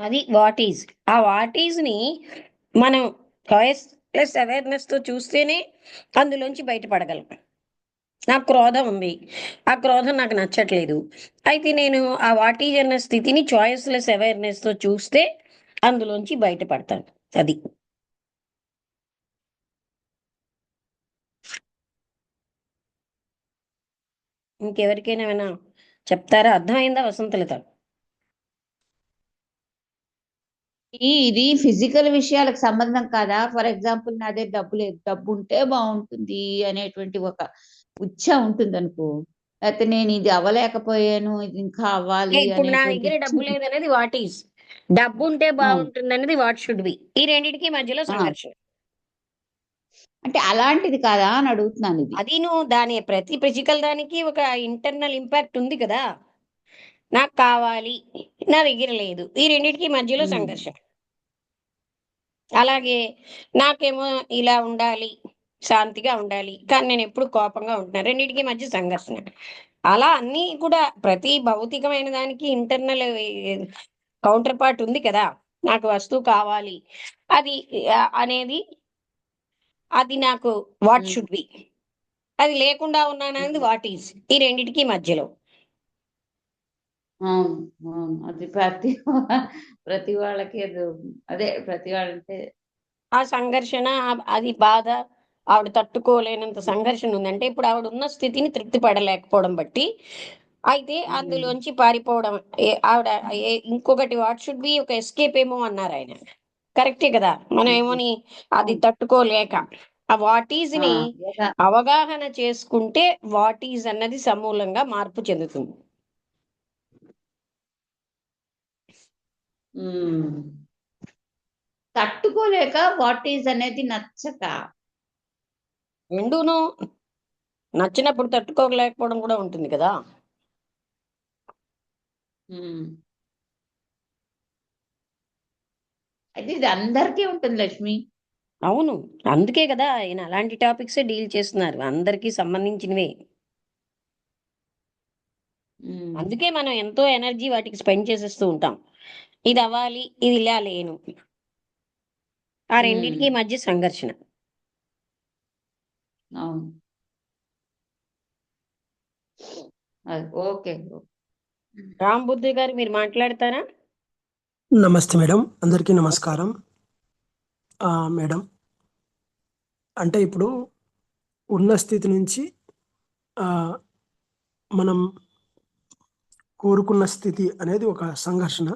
అది what is. ఆ what ఈజ్ని మనం చాయిస్ ప్లస్ అవేర్నెస్తో చూస్తేనే అందులోంచి బయటపడగలం. నాకు క్రోధం ఉంది. ఆ క్రోధం నాకు నచ్చట్లేదు. అయితే నేను ఆ వాట్ ఈజ్ అన్న స్థితిని చాయిస్‌లెస్ అవేర్‌నెస్‌తో చూస్తే అందులోంచి బయటపడతాను. అది. ఇంకెవరికైనా ఏమైనా చెప్తారా? అర్థమైందా వసంతలత? ఇది ఫిజికల్ విషయాలకు సంబంధం కాదా? ఫర్ ఎగ్జాంపుల్ నా దగ్గర డబ్బు లేదు, డబ్బు ఉంటే బాగుంటుంది అనేటువంటి ఒక ఉచ్ఛ ఉంటుంది అనుకో, లేకపోతే నేను ఇది అవ్వలేకపోయాను, ఇది ఇంకా అవ్వాలి ఇప్పుడు నా అనేటువంటి దగ్గర ఇచ్ఛ డబ్బు లేదనేది వాట్ ఈజ్. డబ్బుంటే ఆ, బావుంటుందనేది వాట్ షుడ్ బి. ఈ రెండిటికి మధ్యలో ఆ, సంఘర్షణ. అంటే అలాంటిది కాదా అని అడుగుతున్నాను ఇది. అదీను దాని ప్రతి ఫిజికల్ దానికి ఒక ఇంటర్నల్ ఇంపాక్ట్ ఉంది కదా! నాకు కావాలి, నా దగ్గర లేదు. ఈ రెండిటికి మధ్యలో ఉమ్, సంఘర్షణ. అలాగే నాకేమో ఇలా ఉండాలి, శాంతిగా ఉండాలి. కానీ నేనెప్పుడు కోపంగా ఉంటున్నా. రెండిటికి మధ్య సంఘర్షణ. అలా అన్నీ కూడా ప్రతి భౌతికమైన దానికి ఇంటర్నల్ కౌంటర్ పార్ట్ ఉంది కదా! నాకు వస్తువు కావాలి. అది అనేది అది నాకు వాట్ ఉమ్, షుడ్ బి. అది లేకుండా ఉన్నాననేది ఉమ్. What is. ఈ రెండిటికి మధ్యలో. అవును, అవును. అది ప్రతి ప్రతి వాళ్ళకి అదే ప్రతి వాళ్ళంటే. ఆ సంఘర్షణ అది బాధ ఆవిడ తట్టుకోలేనంత సంఘర్షణ ఉందంటే ఇప్పుడు ఆవిడ ఉన్న స్థితిని తృప్తి పడలేకపోవడం బట్టి అయితే ఉమ్, అందులోంచి పారిపోవడం. ఆవిడ ఇంకొకటి వాట్ షుడ్ బి ఒక ఎస్కేప్ ఏమో అన్నారు ఆయన. కరెక్టే కదా మనం ఉమ్, ఏమోని అది అవును. తట్టుకోలేక ఆ వాట్ ఈజ్ ఆ, ని ఒక అవగాహన చేసుకుంటే వాట్ ఈజ్ అన్నది సమూలంగా మార్పు చెందుతుంది. ఉమ్, తట్టుకోలేక వాట్ ఈజ్ అనేది నచ్చక. రెండూను నచ్చినప్పుడు తట్టుకోలేకపోవడం కూడా ఉంటుంది కదా. ఉమ్. అయితే ఇది అందరికీ ఉంటుంది లక్ష్మి. అవును. అందుకే కదా ఆయన అలాంటి టాపిక్సే డీల్ చేస్తున్నారు. అందరికీ సంబంధించినవే. ఉమ్, అందుకే మనం ఎంతో ఎనర్జీ వాటికి స్పెండ్ చేసేస్తూ ఉంటాం. ఇది అవ్వాలి, ఇది ఇలా లేను. ఆ ఉమ్, రెండిటికి మధ్య సంఘర్షణ. అవును. అది ఓకే. రాంబుద్ధు గారు మీరు మాట్లాడతారా? నమస్తే మేడం, అందరికీ ఓకే. నమస్కారం. మేడం, అంటే ఇప్పుడు ఉన్న స్థితి నుంచి ఆ, మనం కోరుకున్న స్థితి అనేది ఒక సంఘర్షణ.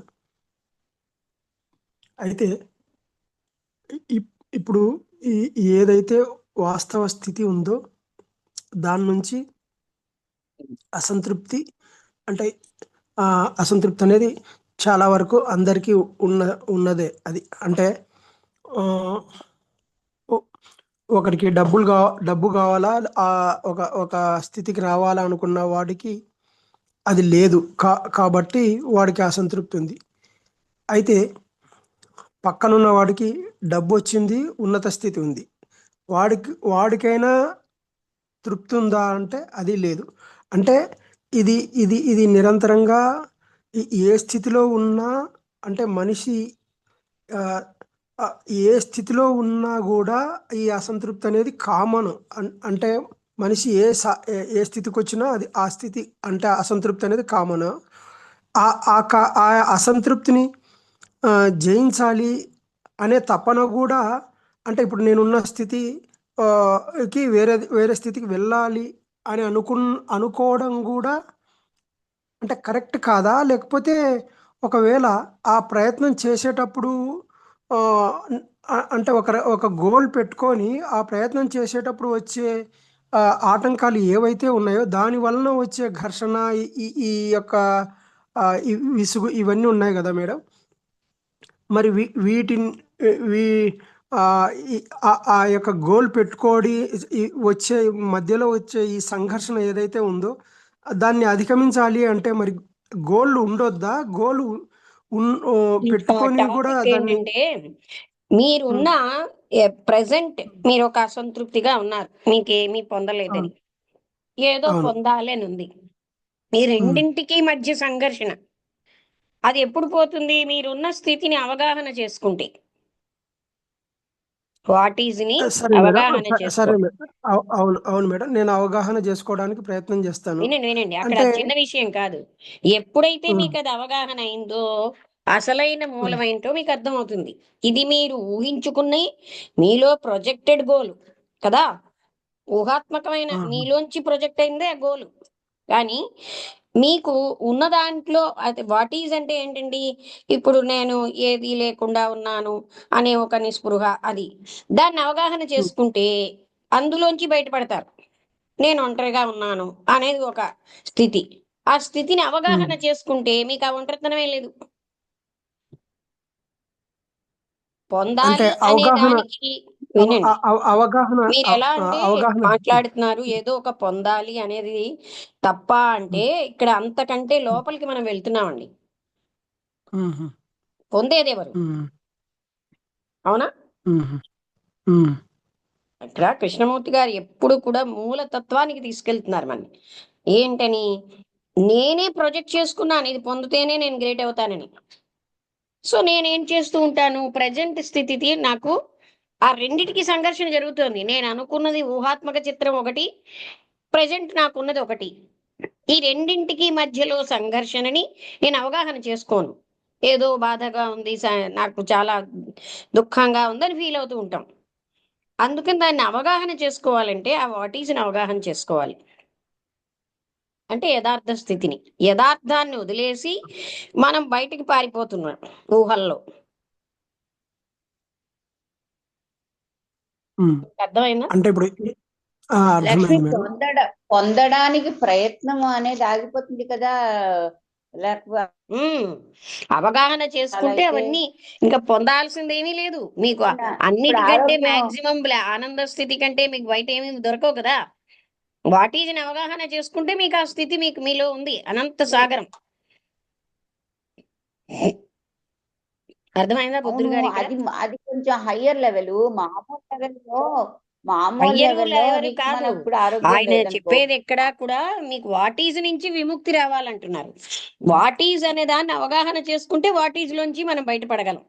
అయితే ఇప్పుడు ఈ ఏదైతే వాస్తవ స్థితి ఉందో దాని నుంచి అసంతృప్తి, అంటే అసంతృప్తి అనేది చాలా వరకు అందరికీ ఉన్నదే. అది అంటే ఆ, ఒ- ఒకరికి డబ్బు కావాలా, ఆ ఒక ఒక స్థితికి రావాలా అనుకున్న వాడికి అది లేదు. కాబట్టి వాడికి అసంతృప్తి ఉంది. అయితే పక్కనున్న వాడికి డబ్బు వచ్చింది, ఉన్నత స్థితి ఉంది. వాడికైనా తృప్తి ఉందా అంటే అది లేదు. అంటే ఇది ఇది ఇది నిరంతరంగా ఏ స్థితిలో ఉన్నా, అంటే మనిషి ఆ, ఆ, ఏ స్థితిలో ఉన్నా కూడా ఈ అసంతృప్తి అనేది కామన్. అంటే మనిషి ఏ స్థితికి వచ్చినా అది ఆ స్థితి, అంటే అసంతృప్తి అనేది కామన్. ఆ ఆ అసంతృప్తిని ఆ, జయించాలి అనే తపన కూడా, అంటే ఇప్పుడు నేనున్న స్థితి ఆ, కి వేరే వేరే స్థితికి వెళ్ళాలి అని అనుకోవడం కూడా అంటే కరెక్ట్ కాదా? లేకపోతే ఒకవేళ ఆ ప్రయత్నం చేసేటప్పుడు ఆ, అంటే ఒక గోల్ పెట్టుకొని ఆ ప్రయత్నం చేసేటప్పుడు వచ్చే ఆ, ఆటంకాలు ఏవైతే ఉన్నాయో దాని వలన వచ్చే ఘర్షణ, ఈ ఈ ఈ యొక్క ఈ విసుగు, ఇవన్నీ ఉన్నాయి కదా మేడం. మరి వీటిని వీ ఆ ఆ యొక్క గోల్ పెట్టుకోడి ఈ వచ్చే మధ్యలో వచ్చే ఈ సంఘర్షణ ఏదైతే ఉందో దాన్ని అధిగమించాలి అంటే మరి గోల్ ఉండొద్దా? గోల్ ఇంకా పెట్టుకొని కూడా టాపిక్ దాన్ని ఏంటంటే మీరున్న ఉమ్, ప్రెజెంట్ మీరు ఒక అసంతృప్తిగా ఉన్నారు. మీకేమీ పొందలేదని. అవును, ఏదో అవును, పొందాలి అని ఉంది. ఈ ఉమ్, రెండింటికి మధ్య సంఘర్షణ. అది ఎప్పుడు పోతుంది? మీరున్న స్థితిని అవగాహన చేసుకుంటే. వాట్ ఈజ్‌ని సరే మేడం. అవగాహన సరే చేసుకోవడం. మేడం. అవును. అవును మేడం. నేను అవగాహన చేసుకోవడానికి ప్రయత్నం చేస్తాను. వినండి. అక్కడ అంటే అది చిన్న విషయం కాదు. ఎప్పుడైతే హ్మ్. మీకది అవగాహన అయిందో, అసలైన హ్మ్. మూలమేంటో మీకర్థమవుతుంది. ఇది మీరు ఊహించుకుని, మీలో ప్రొజెక్టెడ్ గోల్ కదా! ఊహాత్మకమైన ఆహా! మీలోంచి ప్రొజెక్ట్ అయిందే ఆ గోలు. కానీ, మీకు ఉన్న దాంట్లో అది వాట్ ఈజ్ అంటే ఏంటండి? ఇప్పుడు నేను ఏది లేకుండా ఉన్నాను అనే ఒక నిస్పృహ అది. దాన్ని అవగాహన హ్మ్. చేసుకుంటే, అందులోంచి బయటపడతారు. నేను ఒంటరిగా ఉన్నాను అనేది ఒక స్థితి. ఆ స్థితిని హ్మ్. అవగాహన చేసుకుంటే మీకు ఆ ఒంటరితనమే లేదు. అంటే పొందాలి అనే అవగాహన దానికి అవ వినండి. అవగాహన మీరెలా అంటే అవగాహన మాట్లాడుతున్నారు ఏదో ఒక పొందాలి అనేది తప్పా అంటే హ్మ్. ఇక్కడ అంతకంటే హ్మ్. లోపలికి మనం వెళ్తున్నామండి. హుహు. పొందేదెవరు? హ్మ్. అవునా? హుహు. హ్మ్. ఇక్కడ కృష్ణమూర్తి గారు ఎప్పుడు కూడా మూల తత్వానికి తీసుకెళ్తున్నారు మనని. ఏంటని? నేనే ప్రొజెక్ట్ చేసుకున్నాను ఇది పొందితేనే నేను గ్రేట్ అవుతానని. సో, నేనేం చేస్తూ ఉంటాను, ప్రెజెంట్ స్థితికి నాకు ఆ రెండిటికి సంఘర్షణ జరుగుతోంది. నేననుకున్నది ఊహాత్మక చిత్రం ఒకటి, ప్రెజెంట్ నాకున్నది ఒకటి. ఈ రెండింటికి మధ్యలో సంఘర్షణని నేను అవగాహన చేసుకోను. ఏదో బాధగా ఉంది, నాకు చాలా దుఃఖంగా ఉందని ఫీల్ అవుతూ ఉంటాం. అందుకని దాన్ని అవగాహన చేసుకోవాలంటే, ఆ వాట్ ఈస్‌ని అవగాహన చేసుకోవాలి. అంటే యథార్థ స్థితిని. యథార్థాన్ని వదిలేసి మనం బయటికి పారిపోతున్నాం ఊహల్లో. హ్మ్. అర్థమైందా? అంటే ఇప్పుడు లక్ష్మి అర్థమైంది మేడం. పొందడానికి ప్రయత్నం అనేది ఆగిపోతుంది కదా! లేకపో హ్మ్. అవగాహన అలా చేసుకుంటే అయితే అవన్నీ ఇంక పొందాల్సిందేమీ లేదు. మీకు ఇప్పుడు అన్నిటికంటే ఆరోగ్యం మాక్సిమం ఆనంద స్థితి కంటే మీకు బయటేమి దొరకవు కదా! వాట్ ఈజ్‌ని అవగాహన చేసుకుంటే మీకు ఆ స్థితి మీలో ఉంది. అనంత సాగరం. అర్థమైందా అవును. బుద్ధులు గారిక్కడ? అది కొంచెం హయ్యర్ లెవెలు. మామూలు హయ్యరులు లెవెల్‌లో ఎవరు నీకు కాదు. మనం ఇప్పుడు ఆరోగ్యం ఆయన లేదనుకో. చెప్పేదెక్కడా కూడా మీకు వాట్ ఈజ్ నుంచి విముక్తి రావాలంటున్నారు. వాట్ ఈజ్ అనే దాన్ని అవగాహన చేసుకుంటే వాట్ ఈజ్‌లోంచి మనం బయటపడగలం.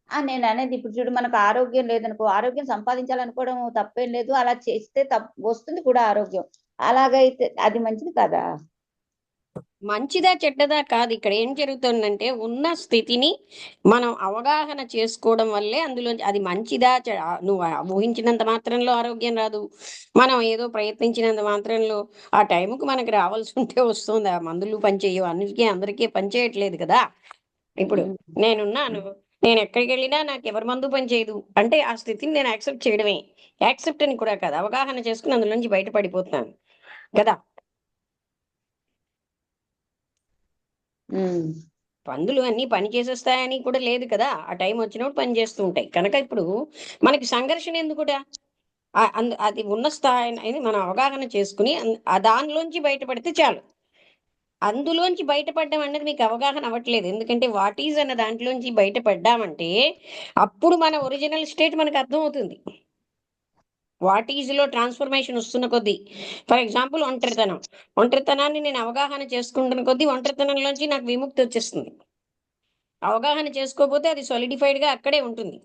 నేననేది ఇప్పుడు చూడు మనకు ఆరోగ్యం లేదనుకో, ఆరోగ్యం సంపాదించాలనుకోవడం తప్పేం లేదు. అలా చేస్తే వస్తుంది కూడా ఆరోగ్యం. అలాగైతే అది మంచిది కాదా? మంచిదా? చెడ్డదా? కాదు. ఇక్కడ ఏం జరుగుతుందంటే, ఉన్న స్థితిని మనం అవగాహన చేసుకోవడం వల్లే అందులోంచి అది మంచిదా? నువ్వు ఊహించినంత మాత్రంలో ఆరోగ్యం రాదు. మనం ఏదో ప్రయత్నించినంత మాత్రంలో ఆ టైంకి మనకు రావాల్సుంటే వస్తుంది. ఆ మందులు పనిచేయవు. అన్నిటికి అందరికీ పనిచేయట్లేదు కదా! ఇప్పుడు హ్మ్. నేనున్నాను. నేనెక్కడికెళ్ళినా నాకెవరి మందు పనిచేయదు. అంటే ఆ స్థితిని నేను యాక్సెప్ట్ చేయడమే. యాక్సెప్ట్ అని కూడా కాదు. అవగాహన చేసుకొని అందులోంచి బయట పడిపోతున్నాను. కదా! హ్మ్. మందులు అన్నీ పని చేసేస్తాయని కూడా లేదు కదా! ఆ టైం వచ్చినప్పుడు పని చేస్తూ ఉంటాయి. కనుక ఇప్పుడు మనకి సంఘర్షణ ఎందుకుట? అది ఉన్న స్థాయిని మనం అవగాహన చేసుకొని దానిలోంచి బయటపడితే చాలు. అందులోంచి బయటపడడం అనేది మీకు అవగాహన అవ్వట్లేదు. ఎందుకంటే వాట్ ఈజ్ అన్న దాంట్లోంచి బయటపడ్డామంటే, అప్పుడు మన ఒరిజినల్ స్టేట్ మనకు అర్థమవుతుంది. వాట్ ఈజ్‌లో ట్రాన్స్‌ఫర్మేషన్ వస్తున్న కొద్దీ. ఫర్ ఎగ్జాంపుల్ ఒంటరితనం. ఒంటరితనాన్ని నేను అవగాహన చేసుకుంటున్న కొద్దీ ఒంటరితనంలోంచి నాకు విముక్తి వచ్చేస్తుంది. అవగాహన చేసుకోపోతే అది సాలిడిఫైడ్‌గా అక్కడే ఉంటుంది.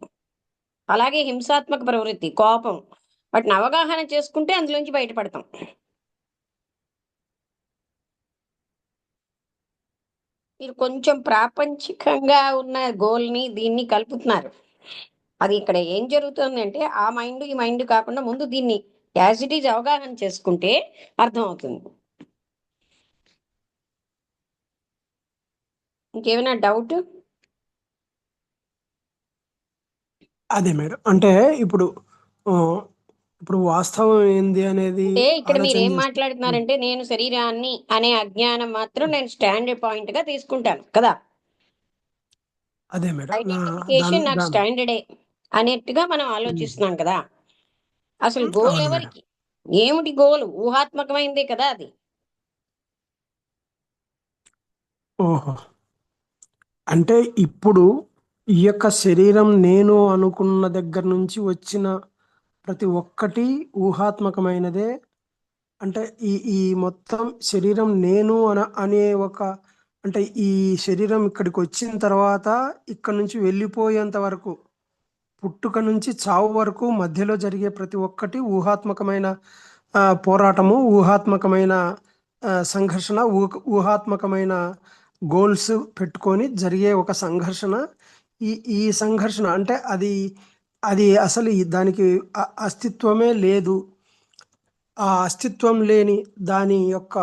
అలాగే హింసాత్మక ప్రవృత్తి, కోపం. వాటిని అవగాహన చేసుకుంటే అందులోంచి బయటపడతాం. మీరు కొంచెం ప్రాపంచికంగా ఉన్న గోల్‌ని, దీన్ని కలుపుతున్నారు. అది ఇక్కడ ఏం జరుగుతుందంటే, ఆ మైండ్, ఈ మైండ్ కాకుండా ముందు దీన్ని యాస్ ఇట్ ఈజ్ అవగాహన చేసుకుంటే అర్థమవుతుంది. ఇంకేమైనా డౌట్? అదే మేడం. అంటే ఇప్పుడు ఆహ్, ఇప్పుడు వాస్తవం ఏంది అనేది అంటే ఇక్కడ ఆలోచన మీరేం చేస్తే హ్మ్. మాట్లాడుతున్నారంటే, నేను శరీరాన్ని అనే అజ్ఞానం మాత్రం నేను స్టాండర్డ్ పాయింట్‌గా తీసుకుంటాను కదా! అదే మేడం. ఐడెంటిఫికేషన్ నాకు స్టాండర్డే అనేట్టుగా మనం హ్మ్. ఆలోచిస్తున్నాం కదా! అసలు గోల్ అవును మేడం. ఎవరికి? ఏమిటి గోల్? ఊహాత్మకమైనదే కదా అది. ఓహో! అంటే ఇప్పుడు ఈ యొక్క శరీరం నేను అనుకున్న దగ్గర నుంచి వచ్చిన ప్రతి ఒక్కటి ఊహాత్మకమైనదే. అంటే ఈ ఈ మొత్తం శరీరం నేను అనే ఒక అంటే ఈ శరీరం ఇక్కడికి వచ్చిన తర్వాత ఇక్కడ నుంచి వెళ్ళిపోయేంత వరకు, పుట్టుక నుంచి చావు వరకు మధ్యలో జరిగే ప్రతి ఒక్కటి ఊహాత్మకమైన పోరాటము, ఊహాత్మకమైన సంఘర్షణ, ఊహాత్మకమైన గోల్స్ పెట్టుకొని జరిగే ఒక సంఘర్షణ. ఈ ఈ సంఘర్షణ అంటే అది అది అసలు దానికి అస్తిత్వమే లేదు. ఆ అస్తిత్వం లేని దాని యొక్క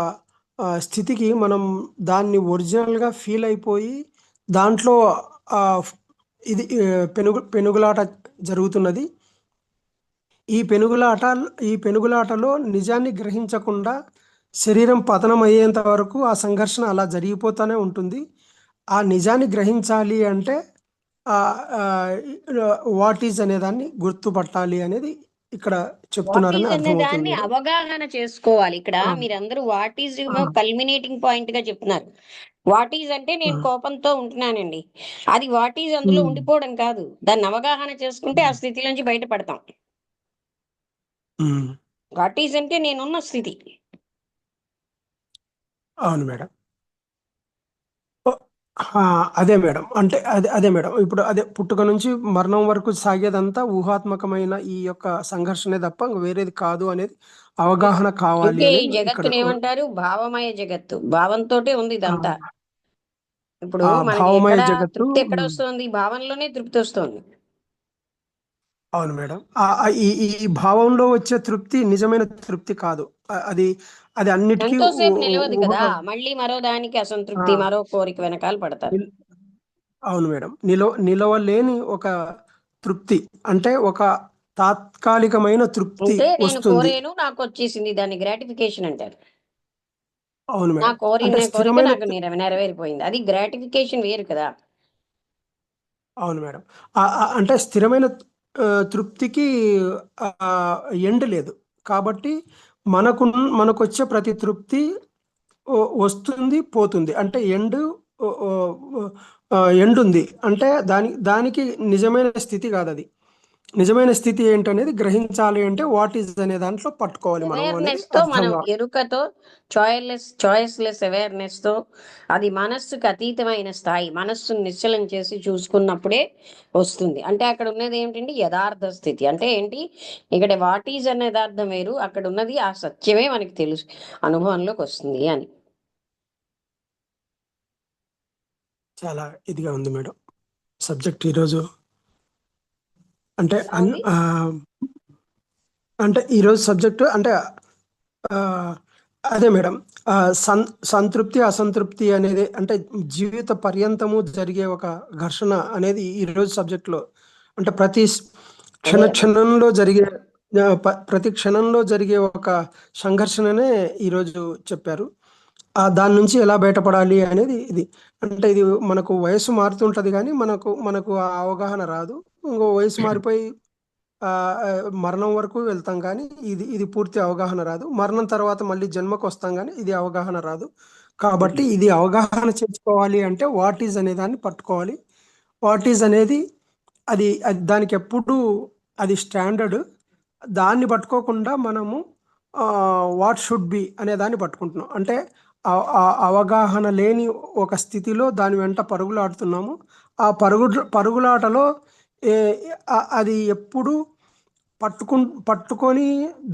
స్థితికి మనం దాన్ని ఒరిజినల్గా ఫీల్ అయిపోయి దాంట్లో ఆ, ఇది పెనుగులాట జరుగుతున్నది. ఈ పెనుగులాటలో నిజాన్ని గ్రహించకుండా శరీరం పతనం అయ్యేంత వరకు ఆ సంఘర్షణ అలా జరిగిపోతూనే ఉంటుంది. ఆ నిజాన్ని గ్రహించాలి అంటే వాట్ ఈజ్ అనే దాన్ని గుర్తుపట్టాలి అనేది ఇక్కడ వాట్ చెప్తున్నారని ఈజ్ అనే అర్థమవుతుంది దాన్ని మేడం. అవగాహన చేసుకోవాలి. ఇక్కడ ఆ, మీరందరూ వాట్ ఈజ్ ఆ, కల్మినేటింగ్ పాయింట్ గా చెప్తున్నారు. వాట్ ఈజ్ అంటే ఆ, నేను కోపంతో ఉంటున్నానండి, అది వాట్ ఈజ్ అందులో ఉమ్, ఉండిపోవడం కాదు. దాన్ని అవగాహన చేసుకుంటే ఆ స్థితి నుంచి బయటపడతాం. ఉమ్, వాట్ ఈజ్ అంటే నేనున్న స్థితి. అవును మేడం. ఓ, అదే మేడం. అంటే అదే మేడం. ఇప్పుడు అదే పుట్టుక నుంచి మరణం వరకు సాగేదంతా ఊహాత్మకమైన ఈ యొక్క సంఘర్షణే తప్ప ఇంక వేరేది కాదు అనేది అవగాహన కావాలి అందుకే ఈ అనేది ఇక్కడ. జగత్తుని ఏమంటారు? భావమయ జగత్తు. భావంతోటే ఉంది ఆ, ఇదంతా. ఇప్పుడు ఆ మనకి భావమయ ఎక్కడ జగత్తు. తృప్తి ఎక్కడ వస్తుంది? భావంలోనే తృప్తి వస్తుంది. అవును మేడం. ఈ ఈ ఈ భావంలో వచ్చే తృప్తి నిజమైన తృప్తి కాదు. అది అది అన్నిటికీ ఎంతోసేపు నిలవదు కదా, ఊహ. మళ్ళీ మరో దానికి ఆ, అసంతృప్తి, మరో కోరిక వెనకాల పడతారు. నిల్- అవును మేడం. నిలవలేని ఒక తృప్తి, అంటే ఒక తాత్కాలికమైన తృప్తి అంటే నేను వస్తుంది. కోరేను, నాకు వచ్చేసింది, దాన్ని గ్రాటిఫికేషన్ అంటారు. అవును నా మేడం. అంటే కోరిన కోరిక స్థిరమైన నాకు నెరవేరిపోయింది, అది గ్రాటిఫికేషన్ వేరు కదా. అవును మేడం. అంటే స్థిరమైన తృప్తికి ఎండ్ లేదు. కాబట్టి మనకు మనకొచ్చే ప్రతి తృప్తి వస్తుంది, పోతుంది. అంటే ఎండ్ ఉంది అంటే దానికి నిజమైన స్థితి కాదు అది. నిజమైన స్థితి ఏంటనేది గ్రహించాలి అంటే వాట్ ఈజ్ అనే దాంట్లో పట్టుకోవాలి మనం అనేది అవేర్నెస్ తో, మనం అర్థంగా. ఎరుకతో, చాయిస్లెస్ అవేర్నెస్ తో, అది మనస్సుకు అతీతమైన స్థాయి, మనస్సును నిశ్చలం చేసి చూసుకున్నప్పుడే వస్తుంది. అంటే అక్కడ ఉన్నది ఏమిటంటే యథార్థ స్థితి. అంటే ఏంటి? ఇక్కడ వాట్ ఈజ్ అనే యథార్థం వేరు, అక్కడ ఉన్నది ఆ సత్యమే మనకి తెలుసు, అనుభవంలోకి వస్తుంది అని. చాలా ఇదిగా ఉంది మేడం సబ్జెక్ట్ ఈరోజు. అంటే ఎలా ఉంది? అంటే ఈరోజు సబ్జెక్టు అంటే ఆ, అదే మేడం. ఆ, సంతృప్తి అసంతృప్తి అనేది అంటే జీవిత పర్యంతము జరిగే ఒక ఘర్షణ అనేది ఈరోజు సబ్జెక్ట్లో. అంటే అదే క్షణంలో జరిగే ప్రతి క్షణంలో జరిగే ఒక సంఘర్షణనే ఈరోజు చెప్పారు. దాని నుంచి ఎలా బయటపడాలి అనేది ఇది. అంటే ఇది మనకు వయసు మారుతుంటది కానీ మనకు మనకు ఆ అవగాహన రాదు. ఇంకో వయసు మారిపోయి ఆ, ఆ, మరణం వరకు వెళ్తాం కానీ ఇది పూర్తి అవగాహన రాదు. మరణం తర్వాత మళ్ళీ జన్మకు వస్తాం కానీ ఇది అవగాహన రాదు. కాబట్టి ఇది అవగాహన చేసుకోవాలి అంటే వాట్ ఈజ్ అనే దాన్ని పట్టుకోవాలి. వాట్ ఈజ్ అనేది అది దానికి ఎప్పుడు అది స్టాండర్డ్. దాన్ని పట్టుకోకుండా మనము వాట్ షుడ్ బి అనే దాన్ని పట్టుకుంటున్నాం. అంటే ఆ అవగాహన లేని ఒక స్థితిలో దాని వెంట పరుగులాడుతున్నాము. ఆ పరుగులాటలో అది ఎప్పుడు పట్టుకొని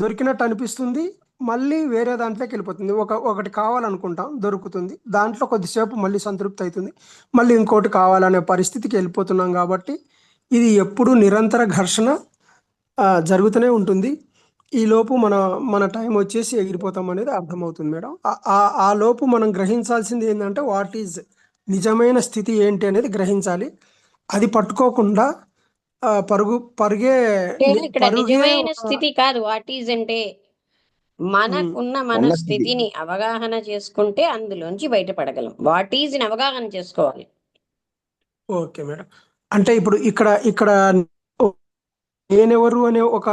దొరికినట్టు అనిపిస్తుంది. మళ్ళీ వేరే దాంట్లోకి వెళ్ళిపోతుంది. ఒకటి కావాలనుకుంటాం, దొరుకుతుంది, దాంట్లో కొద్దిసేపు మళ్ళీ సంతృప్తి అవుతుంది, మళ్ళీ ఇంకోటి కావాలనే పరిస్థితికి వెళ్ళిపోతున్నాం. కాబట్టి ఇది ఎప్పుడు నిరంతర ఘర్షణ జరుగుతూనే ఉంటుంది. ఈ లోపు మన టైం వచ్చేసి ఎగిరిపోతాం అనేది అర్థమవుతుంది మేడం. ఆ లోపు మనం గ్రహించాల్సింది ఏంటంటే వాట్ ఈజ్ నిజమైన స్థితి ఏంటి అనేది గ్రహించాలి. అది పట్టుకోకుండా పరుగే అంటే ఇక్కడ పరుగే నిజమైన స్థితి కాదు వాట్ ఈజ్ అంటే, ఉమ్, మనకున్న మన ఉన్న స్థితి. స్థితిని అవగాహన చేసుకుంటే అందులోంచి బయటపడగలం. వాట్ ఈజ్ ని అవగాహన చేసుకోవాలి. Okay madam. అంటే ఇప్పుడు ఇక్కడ ఇక్కడ నేనెవరు అనే ఒక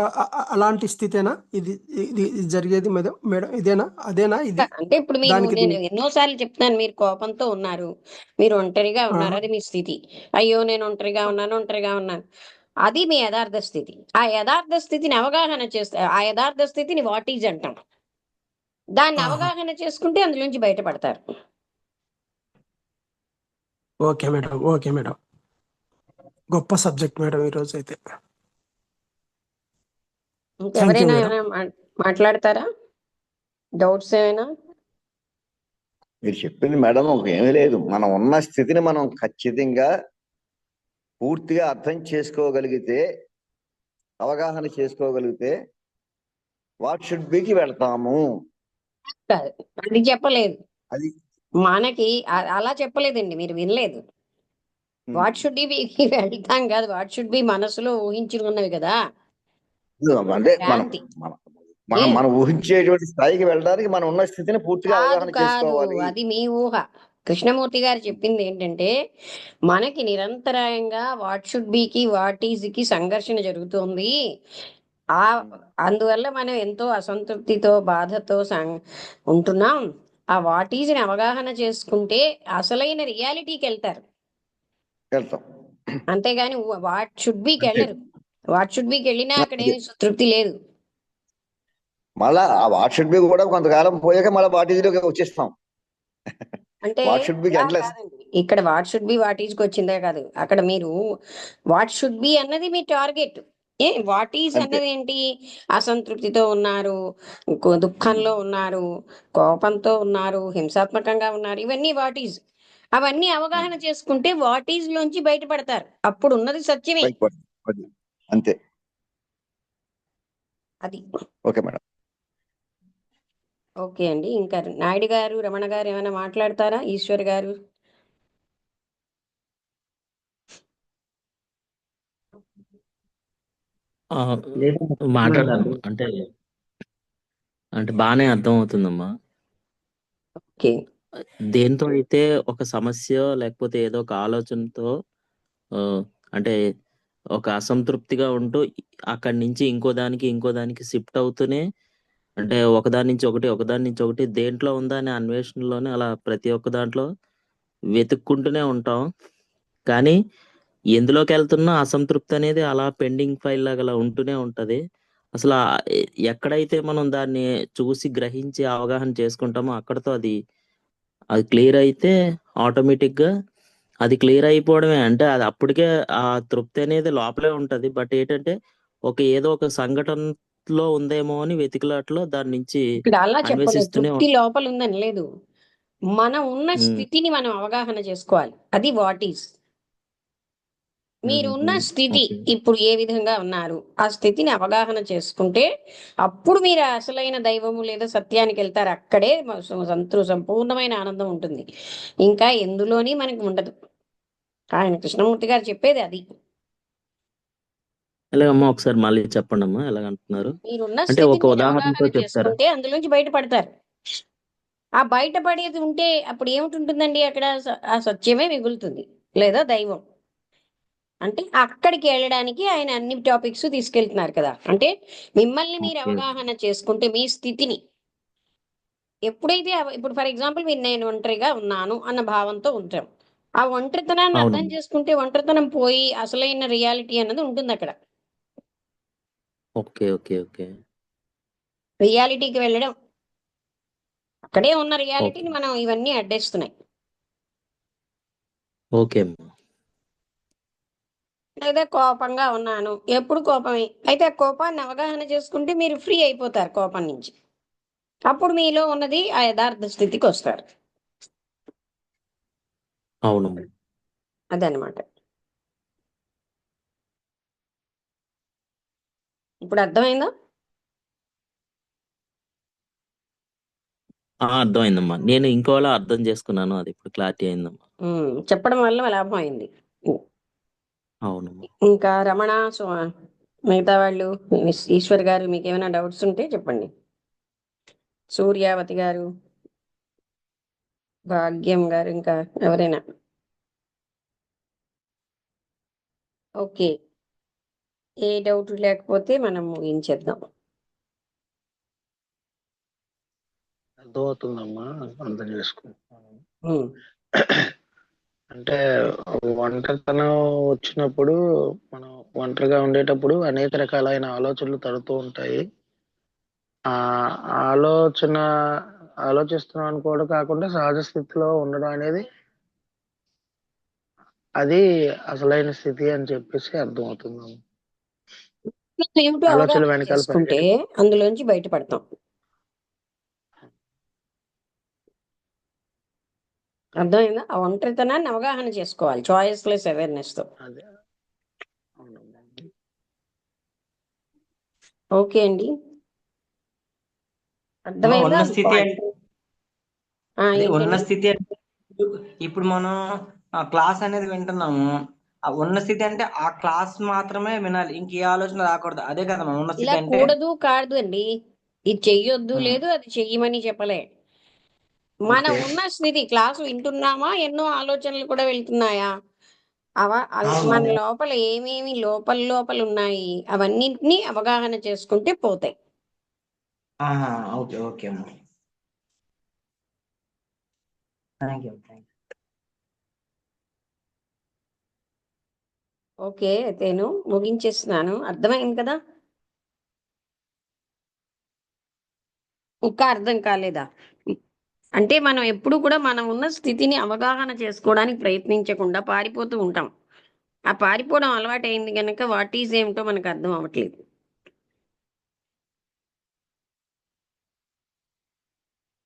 అలాంటి స్థితేనా ఇది ఇది ఇది జరిగేది మేడం? మేడం ఇదేనా అదేనా ఇది అంటే ఇప్పుడు మీరు, దానికి నేను ఎన్నోసార్లు చెప్తున్నాను, మీరు కోపంతో ఉన్నారు, మీరు ఒంటరిగా ఆ, ఉన్నారు, అది మీ స్థితి. అయ్యో నేను ఒంటరిగా ఉన్నాను, అది మీ యథార్థ స్థితి. ఆ యథార్థ స్థితిని అవగాహన చేస్తే, ఆ యథార్థ స్థితిని వాట్ ఈజ్ అంటాం. దాన్ని ఆహా. అవగాహన చేసుకుంటే అందులోంచి బయటపడతారు. Okay madam, okay madam. గొప్ప సబ్జెక్ట్ మేడం ఈరోజు అయితే. థ్యాంక్ యూ ఇంకెవరైనా మేడం. ఏమైనా మాట్లాడతారా? డౌట్స్ ఏమైనా? మీరు చెప్పింది మేడం ఏమీ లేదు. మనం ఉన్న స్థితిని మనం ఖచ్చితంగా పూర్తిగా అర్థం చేసుకోగలిగితే, అవగాహన చేసుకోగలిగితే వాట్ షుడ్ బికి వెళ్తాము. కాదు, అది చెప్పలేదు. అది మనకి అలా చెప్పలేదండి, మీరు వినలేదు. వాట్ షుడ్ బి వెళ్తాం కాదు, వాట్ షుడ్ బి మనసులో ఊహించుకున్నవి కదా. అంటే మనం శాంతి మనం ఏ మనం మనం ఊహించేటువంటి స్థాయికి వెళ్ళడానికి మనం ఉన్న స్థితిని పూర్తిగా కాదు అవగాహన కాదు, చేసుకోవాలి. అది మీ ఊహ. కృష్ణమూర్తి గారు చెప్పింది ఏంటంటే, మనకి నిరంతరాయంగా వాట్ షుడ్ బికి వాట్ ఈజ్కి సంఘర్షణ జరుగుతుంది. ఆ అందువల్ల మనం ఎంతో అసంతృప్తితో బాధతో ఉంటున్నాం. ఆ వాట్ ఈజ్ని అవగాహన చేసుకుంటే అసలైన రియాలిటీకి వెళ్తారు. వెళ్తాం అంతేగాని వాట్ షుడ్ బికి అంతే. వెళ్ళరు. వాట్ షుడ్ బికి వెళ్ళినా అదే. అక్కడేమి తృప్తి లేదు. మళ్ళా ఆ వాట్ షుడ్ బి కూడా కొంతకాలం పోయాక మళ్ళీ వాట్ ఈజ్లోకి వచ్చేస్తాం. అంటే వాట్ షుడ్ బి ఎండ్లెస్. కాదండి, ఇక్కడ వాట్ షుడ్ బి వాట్ ఈజ్కి వచ్చిందే కాదు, అక్కడ మీరు వాట్ షుడ్ బి అన్నది మీ టార్గెట్. వాట్ ఈజ్ అంతే. అన్నది ఏంటి? అసంతృప్తితో ఉన్నారు, దుఃఖంలో ఉన్నారు, కోపంతో ఉన్నారు, హింసాత్మకంగా ఉన్నారు, ఇవన్నీ వాట్ ఈజ్. అవన్నీ అవగాహన చేసుకుంటే వాట్ ఈజ్ లోంచి బయటపడతారు. అప్పుడు ఉన్నది సత్యమే. బయటపడుతుంది. అది అంతే. అది ఓకే మేడం. ఓకే అండి. ఇంకా నాయుడు గారు, రమణ గారు ఏమైనా మాట్లాడతారా? ఈశ్వర్ గారు. ఆ, లేదు మాట్లాడదాం అంటే అంటే బాగానే అర్థం అవుతుందమ్మా. ఓకే. దేంతో అయితే ఒక సమస్య లేకపోతే ఏదో ఒక ఆలోచనతో ఆ, అంటే ఒక అసంతృప్తిగా ఉంటూ అక్కడి నుంచి ఇంకో దానికి షిఫ్ట్ అవుతూనే అంటే ఒకదాని నుంచి ఒకటి ఒకదాని నుంచి ఒకటి దేంట్లో ఉందా అనే అన్వేషణలోనే అలా ప్రతి ఒక్క దాంట్లో వెతుక్కుంటూనే ఉంటాం. కానీ ఎందులోకి వెళ్తున్నా అసంతృప్తి అనేది అలా పెండింగ్ ఫైల్ లాగా అలా ఉంటూనే ఉంటది. అసలు ఎక్కడైతే మనం దాన్ని చూసి గ్రహించి అవగాహన చేసుకుంటామో అక్కడతో అది అది క్లియర్ అయితే ఆటోమేటిక్ గా అది క్లియర్ అయిపోవడమే. అంటే అది అప్పటికే ఆ తృప్తి అనేది లోపలే ఉంటది. బట్ ఏంటంటే ఏదో ఒక సంఘటనలో ఉందేమో అని వెతికిలాట్లో దాని నుంచి ఇక్కడ అలా చెప్పలేదు, అన్వేషిస్తూనే తృప్తి లోపల ఉందని లేదు. మనం ఉన్న ఉమ్, స్థితిని మనం అవగాహన చేసుకోవాలి. అది వాట్ ఈస్. మీరు ఉన్న స్థితి ఓకే ఇప్పుడు ఏ విధంగా ఉన్నారు, ఆ స్థితిని అవగాహన చేసుకుంటే అప్పుడు మీరు అసలైన దైవము లేదా సత్యానికి వెళ్తారు. అక్కడే సంపూర్ణమైన ఆనందం ఉంటుంది. ఇంకా ఎందులోని మనకి ఉండదు. ఆయన కృష్ణమూర్తి గారు చెప్పేది అది. ఎలాగమ్మా ఒకసారి మళ్ళీ చెప్పండి అమ్మా ఎలాగంటున్నారు. మీరున్న అంటే ఒక స్థితిని ఉదాహరణతో అవగాహన చెప్తారా? చేసుకుంటే అందులోంచి బయటపడతారు. ఆ బయటపడేది ఉంటే అప్పుడు ఏమిటి అక్కడ? ఆ సత్యమే మిగులుతుంది, లేదా దైవం. అంటే అక్కడికి వెళ్ళడానికి ఆయన అన్ని టాపిక్స్ తీసుకెళ్తున్నారు కదా. అంటే మిమ్మల్ని మీరు ఓకే అవగాహన చేసుకుంటే మీ స్థితిని ఎప్పుడైతే ఇప్పుడు ఫర్ ఎగ్జాంపుల్ నేను ఒంటరిగా ఉన్నాను అన్న భావంతో ఉంటాం. ఆ ఒంటరితనాన్ని అర్థం అవునమ్మా. చేసుకుంటే ఒంటరితనం పోయి అసలైన రియాలిటీ అన్నది ఉంటుంది అక్కడ. ఓకే ఓకే ఓకే రియాలిటీకి వెళ్ళడం, అక్కడే ఉన్న ఓకే రియాలిటీని మనం ఇవన్నీ అడ్డేస్తున్నాయి. ఓకే అమ్మా. లేదా కోపంగా ఉన్నాను, ఎప్పుడు కోపమే. అయితే ఆ కోపాన్ని అవగాహన చేసుకుంటే మీరు ఫ్రీ అయిపోతారు కోపం నుంచి. అప్పుడు మీలో ఉన్నది ఆ యథార్థ స్థితికి వస్తారు. అవునమ్మా. అదనమాట. ఇప్పుడు అర్థమైందా? అర్థమైందమ్మా. నేను ఇంకోలా అర్థం చేసుకున్నాను. అది ఇప్పుడు క్లారిటీ అయిందమ్మా. చెప్పడం వల్ల లాభం అయింది. అవునమ్మా. ఇంకా రమణ, మిగతా వాళ్ళు, ఈశ్వర్ గారు, మీకు ఏమైనా డౌట్స్ ఉంటే చెప్పండి. సూర్యావతి గారు, భాగ్యం గారు, ఇంకా ఎవరైనా. ఓకే. ఏ డౌట్ లేకపోతే మనం ముగించేద్దాం. అర్థమవుతుందమ్మా, అర్థం చేసుకుంటున్నాను. ఉమ్, అంటే ఒంటరితనం వచ్చినప్పుడు మనం ఒంటరిగా ఉండేటప్పుడు అనేక రకాలైన ఆలోచనలు తడుతూ ఉంటాయి. ఆ ఆలోచన ఆలోచిస్తున్నాం అనుకోవడం కాకుండా సహజ స్థితిలో ఉండడం అనేది అది అసలైన స్థితి అని చెప్పేసి అర్థమవుతుంది. ఏమిటో ఆలోచనల అవగాహన వెనకాల చేసుకుంటే అందులోంచి బయటపడతాం. అర్థమైందా? ఆ ఒంటరితనాన్ని అవగాహన చేసుకోవాలి చాయిస్లెస్ అవేర్నెస్ తో. అదే అవునమ్మా. ఓకే అండి, అర్థమైందా? ఉన్న స్థితి పాయింట్. అంటే అదే ఉన్న ఏంటండి? స్థితి అంటే ఇప్పుడు మనం ఆ క్లాస్ అనేది వింటున్నాము. ఆ ఉన్న స్థితి అంటే ఆ క్లాస్ మాత్రమే వినాలి, ఇంకే ఆలోచన రాకూడదు. అదే కదా మన ఉన్న ఇలా స్థితి అంటే. కూడదు కాదు అండి, ఇది చెయ్యొద్దు ఉమ్, లేదు అది చెయ్యమని చెప్పలే. మనం ఓకే. ఉన్న స్థితి క్లాసు వింటున్నామా, ఎన్నో ఆలోచనలు కూడా వెళ్తున్నాయా, అవును. మన లోపల ఏమేమి లోపల ఉన్నాయి అవన్నింటినీ అవగాహన చేసుకుంటే పోతాయి. ఆహా, ఓకే ఓకే అమ్మా, థ్యాంక్ యూ. ఓకే, నేను ముగించేస్తున్నాను. అర్థమైంది కదా? ఇంకా అర్థం కాలేదా? అంటే మనం ఎప్పుడు కూడా మనం ఉన్న స్థితిని అవగాహన చేసుకోవడానికి ప్రయత్నించకుండా పారిపోతూ ఉంటాం. ఆ పారిపోవడం అలవాటైంది కనుక వాట్ ఈజ్ ఏమిటో మనకు అర్థం అవ్వట్లేదు.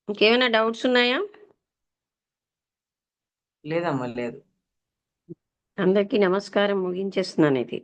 ఇంకేమైనా డౌట్స్ ఉన్నాయా? లేదమ్మా, లేదు. అందరికీ నమస్కారం, ముగించేస్తున్నాను ఇది.